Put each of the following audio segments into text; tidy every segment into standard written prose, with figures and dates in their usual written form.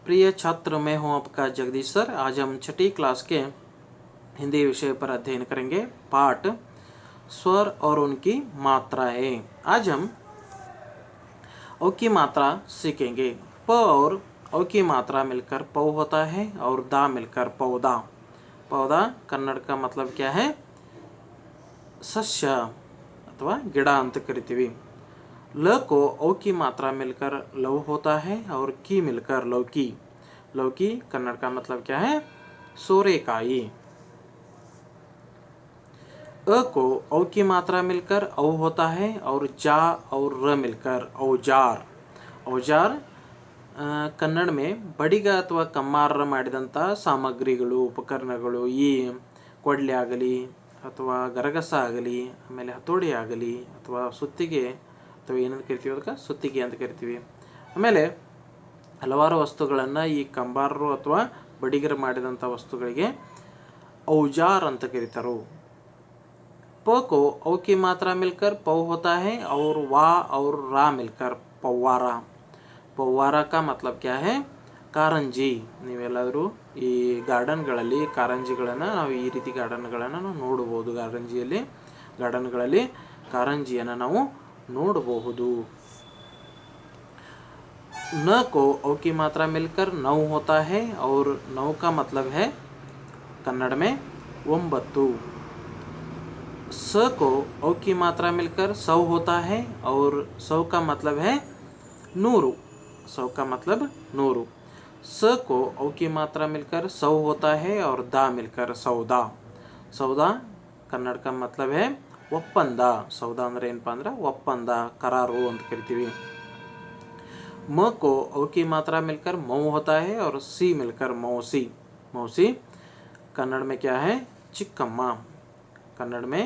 प्रिय छात्र, मैं हूं आपका जगदीश सर। आज हम छठी क्लास के हिंदी विषय पर अध्ययन करेंगे, पाठ स्वर और उनकी मात्राएं। आज हम औ की मात्रा सीखेंगे। प और औ की मात्रा मिलकर पौ होता है और दा मिलकर पौधा। पौधा कन्नड़ का मतलब क्या है? सस्य अथवा गिಡ ಅಂತ ಕರಿತೀವಿ। ल को औ की मात्रा मिलकर लव होता है और की मिलकर लौकी। लौकी कन्नड़ का मतलब क्या है? सोरेकाई। अ को औ की मात्रा मिलकर औ होता है और जा और र मिलकर औजार। औजार ಕನ್ನಡ ಬಡಿಗ ಅಥವಾ ಕಮ್ಮಾರರ ಮಾಡಿದಂಥ ಸಾಮಗ್ರಿಗಳು, ಉಪಕರಣಗಳು, ಈ ಕೊಡ್ಲೆ ಆಗಲಿ ಅಥವಾ ಗರಗಸ ಆಗಲಿ, ಆಮೇಲೆ ಹತೋಡಿ ಆಗಲಿ ಅಥವಾ ಸುತ್ತಿಗೆ ಅಥವಾ ಏನಂತ ಕರಿತೀವಿ, ಅದಕ್ಕೆ ಸುತ್ತಿಗೆ ಅಂತ ಕರಿತೀವಿ। ಆಮೇಲೆ ಹಲವಾರು ವಸ್ತುಗಳನ್ನು ಈ ಕಂಬಾರರು ಅಥವಾ ಬಡಿಗರು ಮಾಡಿದಂಥ ವಸ್ತುಗಳಿಗೆ औजार ಅಂತ ಕರೀತಾರೆ। प को औ की मात्रा मिलकर पौ होता है और वा और रा मिलकर पौवारा। पौवारा का मतलब क्या है? ಕಾರಂಜಿ। ನೀವೆಲ್ಲಾದರೂ ಈ ಗಾರ್ಡನ್ಗಳಲ್ಲಿ ಕಾರಂಜಿಗಳನ್ನು ನಾವು ಈ ರೀತಿ ಗಾರ್ಡನ್ಗಳನ್ನು ನಾವು ನೋಡಬಹುದು। ಗಾರ್ಡನ್ಗಳಲ್ಲಿ ಕಾರಂಜಿಯನ್ನು ನಾವು ನೋಡಬಹುದು। न को औ की मात्रा मिलकर नौ होता है और नौ का मतलब है कन्नड़ में ಒಂಬತ್ತು। स को औ की मात्रा मिलकर 100 होता है और 100 का मतलब है नूरू। 100 का मतलब नूरू। स को औ की मात्रा मिलकर 100 होता है और दा मिलकर सौदा। सौदा कन्नड़ का मतलब है ಒಪ್ಪಂದ। ಸೌದ ಅಂದರೆ ಏನಪ್ಪ ಅಂದ್ರೆ ಒಪ್ಪಂದ, करारू ಅಂತ ಕರಿತೀವಿ। म को औ की मात्रा मिलकर मऊ होता है और सी मिलकर मौसी। मौसी कन्नड़ में क्या है? चिक्कम्मा। कन्नड़ में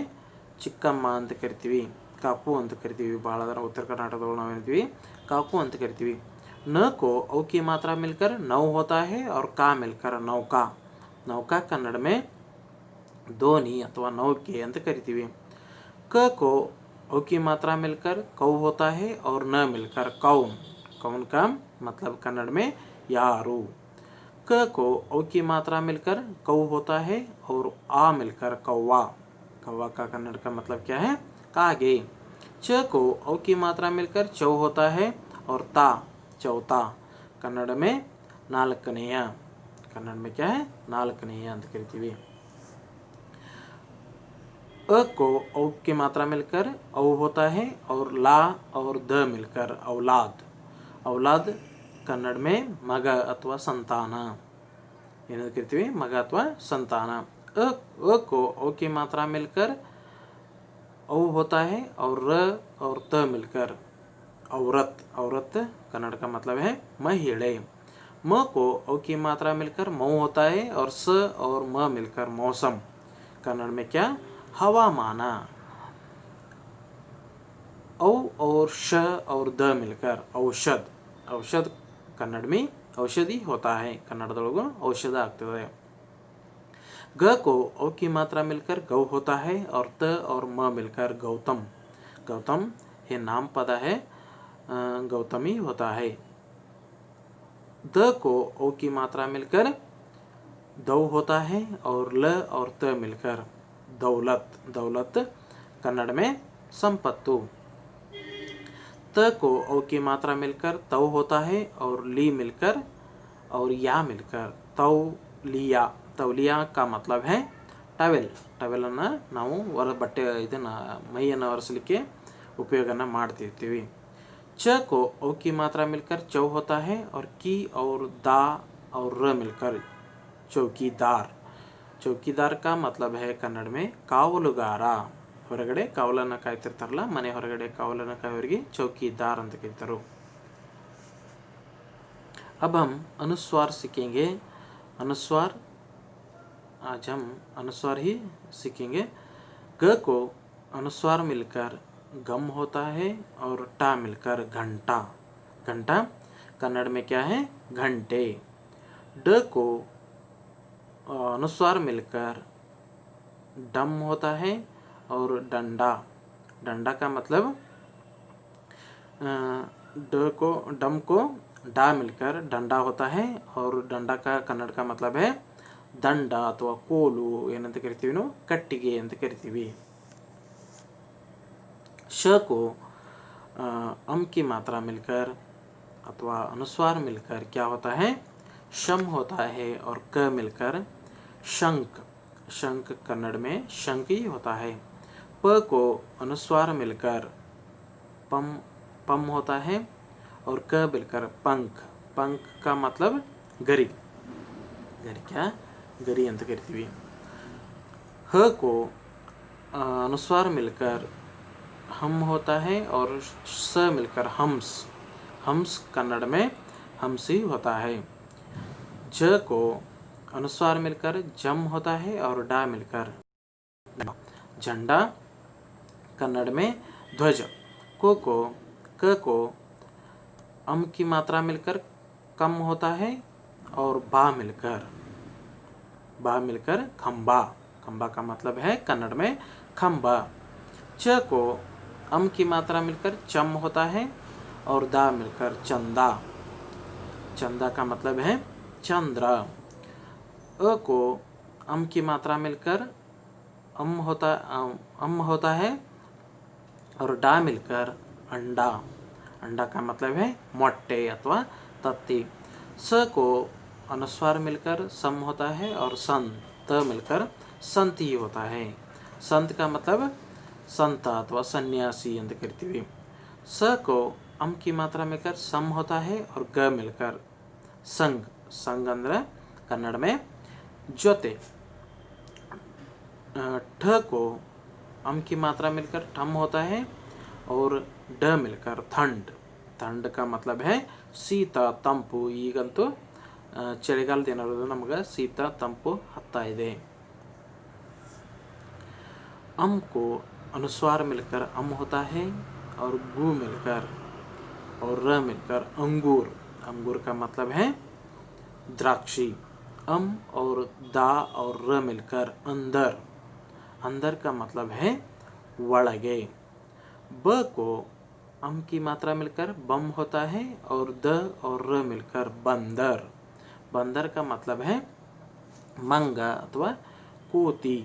ಚಿಕ್ಕಮ್ಮ ಅಂತ ಕರಿತೀವಿ, ಕಾಕು ಅಂತ ಕರಿತೀವಿ। ಭಾಳ ಅದರ ಉತ್ತರ ಕರ್ನಾಟಕದೊಳಗೆ ನಾವು ಹೇಳ್ತೀವಿ ಕಾಕು ಅಂತ ಕರಿತೀವಿ। न को औ की मात्रा मिलकर नौ होता है और का मिलकर नौका। नौका कन्नड़ में ದೋಣಿ ಅಥವಾ ನೌಕೆ ಅಂತ ಕರಿತೀವಿ। क को औ की मात्रा मिलकर कौ होता है और न मिलकर कौन। कौन का मतलब कन्नड़ में यारू। क को औ की मात्रा मिलकर कौ होता है और आ मिलकर कौवा। कौवा का कन्नड़ का मतलब क्या है? कागे। च को औ की मात्रा मिलकर चौ होता है और ता चौथा। कन्नड़ में नाल्कनेय। कन्नड़ में क्या है? नाल्कनेय ಅಂತ ಕರಿತೀವಿ। अ को औ की मात्रा मिलकर औ होता है और ला और द मिलकर औलाद। औलाद कन्नड़ में मग अथवा संतान ಏನಂತ ಕರಿತೀವಿ? ಮಗ ಅಥವಾ ಸಂತಾನ। अ को औ की मात्रा मिलकर औ होता है और र और त मिलकर औरत। औरत कन्नड़ का मतलब है महिले। म को औ की मात्रा मिलकर मऊ होता है और स और म मिलकर मौसम। कन्नड़ में क्या? हवामान। औ और श और द मिलकर औषध। औषध कन्नड़ में औषधि होता है। ಕನ್ನಡದೊಳಗೂ ಔಷಧ ಆಗ್ತದೆ। ग को औ की मात्रा मिलकर गौ होता है और त और म मिलकर गौतम। गौतम ये नाम पद है, गौतमी होता है। द को औ की मात्रा मिलकर दौ होता है और ल और त मिलकर दौलत। दौलत कन्नड़ में संपत्तु। त को औ की मात्रा मिलकर तौ होता है और ली मिलकर और या मिलकर तौलिया। तौलिया का मतलब है ಟವೆಲ್। ಟವೆಲನ್ನು ನಾವು ಬಟ್ಟೆ ಇದನ್ನು ಮೈಯನ್ನು ಒರೆಸಲಿಕ್ಕೆ ಉಪಯೋಗನ ಮಾಡ್ತಿರ್ತೀವಿ। च को औ की मात्रा मिलकर चौ होता है और की और दा और र मिलकर चौकीदार। चौकीदार का मतलब है कन्नड़ में ಕಾವಲುಗಾರ। ಹೊರಗಡೆ ಕಾವಲನ್ನು ಕಾಯ್ತಿರ್ತಾರಲ್ಲ, ಮನೆ ಹೊರಗಡೆ ಕಾವಲನ್ನು ಕಾಯೋರಿಗೆ ಚೌकीदार ಅಂತ ಕರೀತಾರೆ। अब हम अनुस्वार सीखेंगे। अनुस्वार आज हम अनुस्वार ही सीखेंगे। ग को अनुस्वार मिलकर गम होता है और टा मिलकर घंटा। घंटा कन्नड़ में क्या है? घंटे। ड को अनुस्वार मिलकर डम होता है और डंडा। डंडा का मतलब डम को डा मिलकर डंडा होता है और डंडा का कन्नड़ का मतलब है ದಂಡ ಅಥವಾ ಕೋಲು ಏನಂತ ಕರಿತೀವಿ ನಾವು ಕಟ್ಟಿಗೆ ಅಂತ ಕರಿತೀವಿ। श को अम की मात्रा मिलकर अथवा अनुस्वार मिलकर क्या होता है शम होता है और क मिलकर शंक। शंक कन्नड़ में शंक ही होता है। प को अनुस्वार मिलकर पम पम होता है और क मिलकर पंख। पंख का मतलब गरी। गरी क्या गरी अंत करिತೀವಿ। ह को अनुस्वार मिलकर हम होता है और स मिलकर हम्स। हम्स कन्नड़ में हम्स ही होता है। ज को अनुस्वार मिलकर जम होता है और डा मिलकर झंडा कन्नड़ में ध्वज। क को अम की मात्रा मिलकर कम होता है और बा मिलकर खंबा। खंबा का मतलब है कन्नड़ में खंबा। च को अम की मात्रा मिलकर चम होता है और दा मिलकर चंदा। चंदा का मतलब है चंद्र। अ को अम की मात्रा मिलकर अम होता है और डा मिलकर अंडा। अंडा का मतलब है मोटे अथवा तत्ती। स को अनुस्वार मिलकर सम होता है और संत मिलकर संत ही होता है। संत का मतलब संत अथवा सन्यासी अंत करिತೀವಿ। स को अम की मात्रा मिलकर सम होता है और ग मिलकर संग। संग अंद्र कन्नड़ में जोते। ठ को अम की मात्रा मिलकर ठम होता है और ड मिलकर ठंड। ठंड का मतलब है ಶೀತ ತಂಪು। ಈಗಂತೂ ಚಳಿಗಾಲದ ಏನಾದ್ರು ನಮಗೆ ಶೀತ ತಂಪು ಹತ್ತಾ ಇದೆ। अम को अनुस्वार मिलकर अम होता है और गु मिलकर और र मिलकर अंगूर। अंगूर का मतलब है द्राक्षी। अम और दा और र मिलकर अंदर। अंदर का मतलब है वड़गे। ब को अम की मात्रा मिलकर बम होता है और द और र मिलकर बंदर। बंदर का मतलब है मंगा अथवा कोती।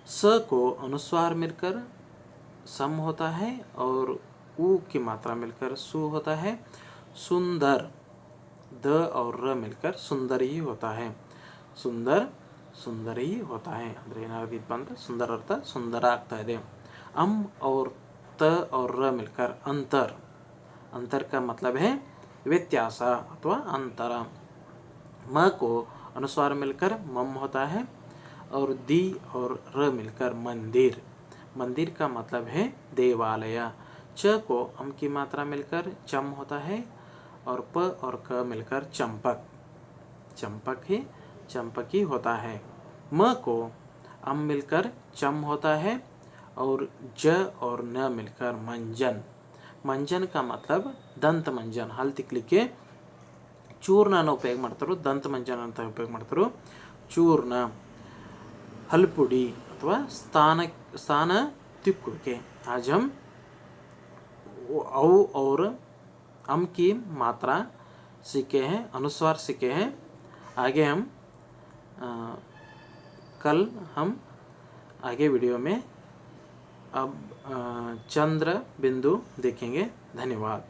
स को अनुस्वार मिलकर सम होता है और उ की मात्रा मिलकर सु होता है सुंदर। द और र मिलकर सुंदर ही होता है। सुंदर सुंदर ही होता है ಅಂದರೆ ಏನಾಗಿತ್ತು ಅಂದ್ರೆ ಸುಂದರ ಅರ್ಥ ಸುಂದರ ಆಗ್ತಾ ಇದೆ। अम और त और र मिलकर अंतर। अंतर का मतलब है व्यत्यास अथवा अंतर। म को अनुस्वार मिलकर मम होता है और दी और र मिलकर मंदिर। मंदिर का मतलब है देवालय। च को अम की मात्रा मिलकर चम होता है और प और क मिलकर चंपक। चंपक ही होता है। म को अम मिलकर चम होता है और ज और न मिलकर मंजन। मंजन का मतलब ದಂತ ಮಂಜನ್। ಹಲ್ಲು ತಿಕ್ಕಲಿಕ್ಕೆ ಚೂರ್ಣನ ಉಪಯೋಗ ಮಾಡ್ತಾರೆ, ದಂತ ಮಂಜನ ಅಂತ ಉಪಯೋಗ ಮಾಡ್ತಾರೆ। ಚೂರ್ಣ हलपुड़ी अथवा स्थान तिक्कुके। आज हम औ और अम की मात्रा सीखे हैं, अनुस्वार सीखे हैं। आगे हम कल हम आगे वीडियो में अब चंद्र बिंदु देखेंगे। धन्यवाद।